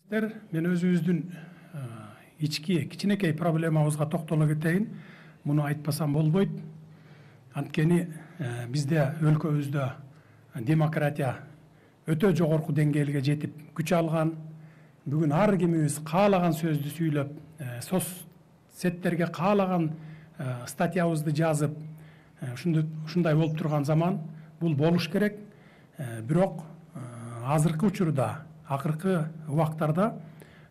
Мен өзүбүздүн ички кичинекей проблемабызга токтоло кетейин. Муну айтпасам болбойт. Анткени бизде өлкөбүздө демократия өтө жогорку деңгээлге жетип күч алган. Бүгүн ар кимибиз каалаган сөздү сүйлөп, соцсеттерге каалаган статьябызды жазып, ушундай болуп турган заман. Бул болуш керек. Бирок азыркы учурда, акыркы убактарда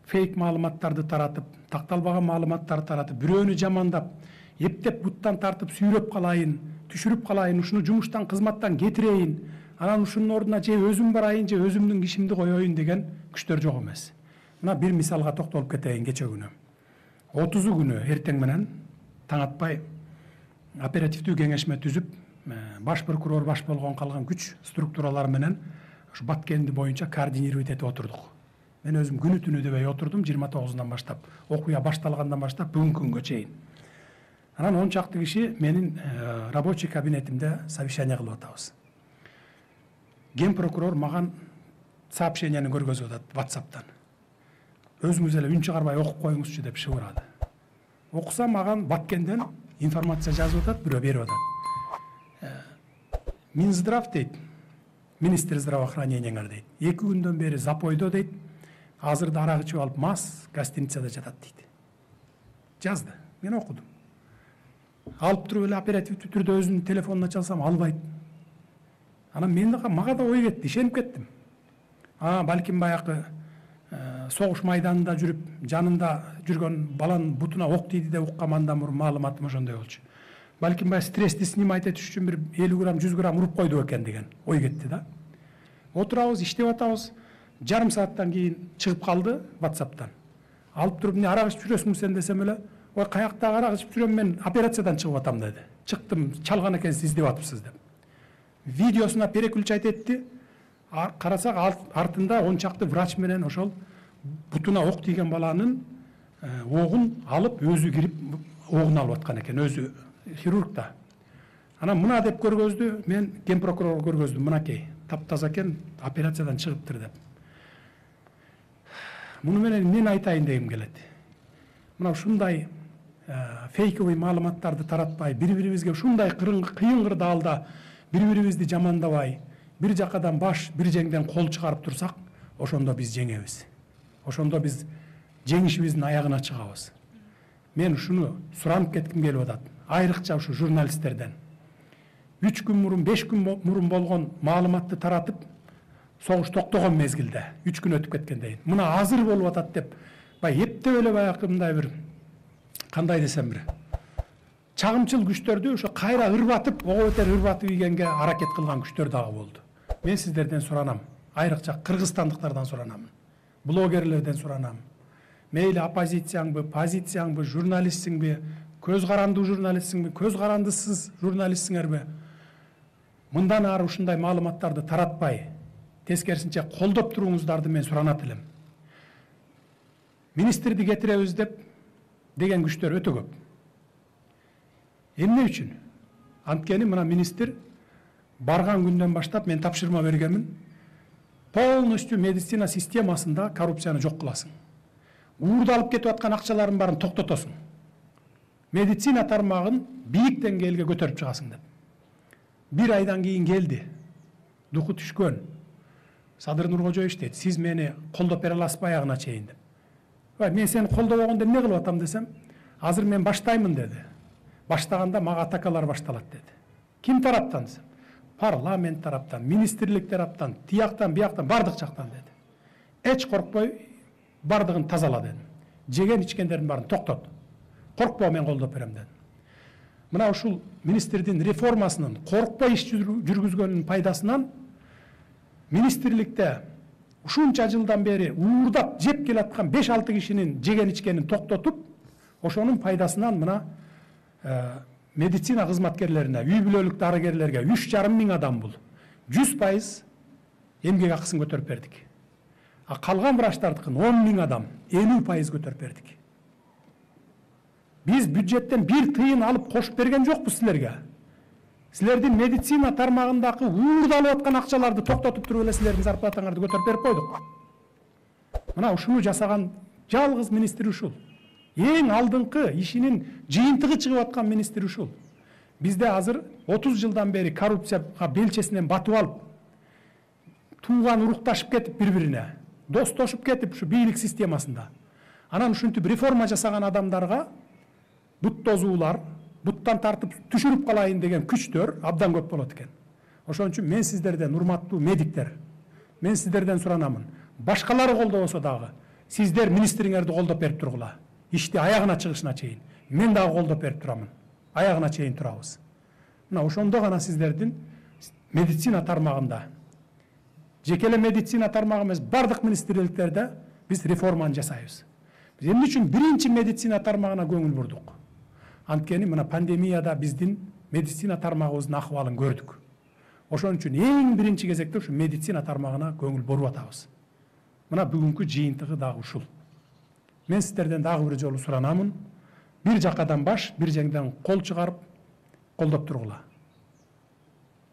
фейк маалыматтарды таратып, такталбаган маалыматтарды таратып, бирөөнү жамандап, эптеп буттан тартып сүйрөп калайын, түшүрүп калайын, ушуну жумуштан, кызматтан кетирейин, анан ушунун ордуна же өзүм барайын, же өзүмдүн кишимди коеюн деген күчтөр жок эмес. Мына бир мисалга токтолуп кетейин. Кече күнү 30 күнү эртең менен таң атпай оперативдүү кеңешме түзүп, баш прокурор баш болгон калган күч структуралар менен ушу Баткенди боюнча координировать этип отурдук. Мен өзүм күнү түнү дебей отурдум, 29-нан баштап, окуя башталгандан баштап бүгүнкү күнгө чейин. Анан 10 чакты киши менин рабочий кабинетимде совещание кылып атабыз. Ген прокурор маган сообщениени көргөзүп атат WhatsApp'тан. Өзүңүз эле үн чыгарбай окуп коюңузчу деп шыбырады. Окусам маган Баткенден информация жазып атат, бирөө берип атат. Минздрав дейт, министр здравоохранениеңер дейт. 2 күндөн бери запойдо дейт. Азырда арак ичип алып мас гостиницада жатат дейт. Жазды. Мен окудум. Алып туруп эле оперативдүү түрдө өзүнүн телефонуна чалсам албайт. Анан мага да ой кетти, ишенип кеттим. Балким баягы согуш майданында жүрүп, жанында жүргөн баланын бутуна ок тийди деп уккам, андан мурун маалыматым ошондой болчу. Балким баягы стрессти снимать этиш үчүн бир 50 грамм, 100 грамм уруп койду экен деген ой кетти да. Отурабыз, иштеп атабыз. Жарым сааттан кийин чыгып калды WhatsApp'тан. Алып туруп, "Не арак ичип жүрөсүң сен?" десем эле, "Ой, каяктагы арак ичип жүрөм, мен операциядан чыгып атам" деди. "Чыктым, чалган экенсиз, издеп атыпсыз" деп. Видеосуна переключать этти. Карасак артында 10 чакты врач менен ошол бутуна ок тийген баланын огун алып, өзү кирип огун алып аткан экен, өзү хирург да. Анан мына деп көргөздү, мен ген прокурорго көргөздүм, мынакей, таптаза экен, операциядан чыгыптыр деп. Муну менен эмнени айтайын дегим келет. Мына ушундай фейковый маалыматтарды таратпай, бири-бирибизге ушундай кыйын кырдаалда бири-бирибизди жамандабай, бир жакадан баш, бир жеңден кол чыгарып турсак, ошондо биз жеңебиз. Ошондо биз жеңишибиздин аягына чыгабыз. Мен ушуну суранып кетким келип атат. Айрыкча ушу журналисттерден. 3 күн мурун, 5 күн мурун болгон маалыматты таратып, согуш токтогон мезгилде 3 күн өтүп кеткенден мына азыр болуп атат деп, эптеп эле баягы мындай бир кандай десем бир чагымчыл күчтөрдү ошо кайра ырбатып, ого бетер ырбатып ийгенге аракет кылган күчтөр дагы болду. Мен сиздерден суранам, айрыкча кыргызстандыктардан суранам, блогерлерден суранам. Мейли оппозицияңбы, позицияңбы, журналистсиңби, көз карандуу журналистсиңби, көз карандысыз журналистсиңерби? Мындан ары ушундай маалыматтарды таратпай, тескерисинче колдоп туруңуздарды мен суранат элем. Министрди кетиребиз деген күчтөр өтө көп. Эмне үчүн? Анткени мына министр барган күндөн баштап мен тапшырма бергенмин. Полностью медицина системасында коррупцияны жок кыласың. Уурдалып кетип аткан акчалардын баарын токтотосуң. Медицина тармагын бийик деңгээлге көтөрүп чыгасың деп. 1 айдан кийин келди. Духу түшкөн. Садыр Нуркожоевич дейт, "Сиз мени колдоп бере аласызбы аягына чейин" деп. Мен сени колдобогондо эмне кылып атам десем, "Азыр мен баштаймын" деди. Баштаганда мага атакалар башталат деди. Ким тараптан десем? Парламент тараптан, министрлик тараптан, тияктан, бияктан, бардык жактан деди. Эч коркпой бардыгын тазала дедим. Жеген ичкендердин баарын токтот. Коркпо, мен колдоп берем дедим. Мына ушул министрдин реформасынын коркпой иш жүргүзгөнүнүн пайдасынан министрликте ушунча жылдан бери уурдап жеп келаткан 5-6 кишинин жеген ичкенин токтотуп, ошонун пайдасынан мына медицина кызматкерлерине, үй бүлөлүк дарыгерлерге 3,5 миң адам бул 100% эмгек акысын көтөрүп бердик. Калган врачтардыкын 10 миң адам 50% көтөрүп бердик. Биз бюджеттен 1 тыйын алып кошуп берген жокпуз силерге. Силердин медицина тармагындагы уурдалып аткан акчаларды токтотуп туруп эле силердин зарплатаңарды көтөрүп берип койдук. Мына ушуну жасаган жалгыз министр ушул. Эң алдыңкы ишинин жыйынтыгы чыгып аткан министр ушул. Бизде азыр 30 жылдан бери коррупцияга белчесинен батып алып, тууган урукташып кетип бири-бирине, достошуп кетип ушу бийлик системасында. Анан ушинтип реформа жасаган адамдарга бут тозуулар, буттан тартып түшүрүп калайын деген күчтөр абдан көп болот экен. Ошон үчүн мен сиздерден, урматтуу медиктер, мен сиздерден суранамын. Башкалары колдобосо дагы сиздер министриңерди колдоп берип тургула. Ишти аягына чыгышына чейин. Мен дагы колдоп берип турамын. Аягына чейин турабыз. Мына ошондо гана сиздердин медицина тармагында, жеке эле медицина тармагы эмес, бардык министрликтерде биз реформаны жасайбыз. Биз эмне үчүн биринчи медицина тармагына көңүл бурдук? Анткени мына пандемияда биздин медицина тармагыбыздын акыбалын көрдүк. Ошон үчүн эң биринчи кезекте ушу медицина тармагына көңүл буруп атабыз. Мына бүгүнкү жыйынтыгы дагы ушул. Мен сиздерден дагы бир жолу суранамын. Бир жакадан баш, бир жеңден кол чыгарып, колдоп тургула.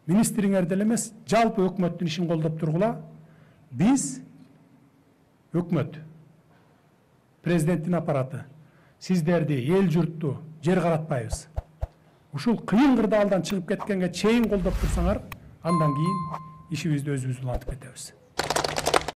Министриңерди эле эмес, жалпы өкмөттүн ишин колдоп тургула. Биз өкмөт, президенттин аппараты, сиздерди, эл журтту жер каратпайбыз. Ушул кыйын кырдаалдан чыгып кеткенге чейин колдоп турсаңар, андан кийин ишибизди өзүбүз улантып кетебиз.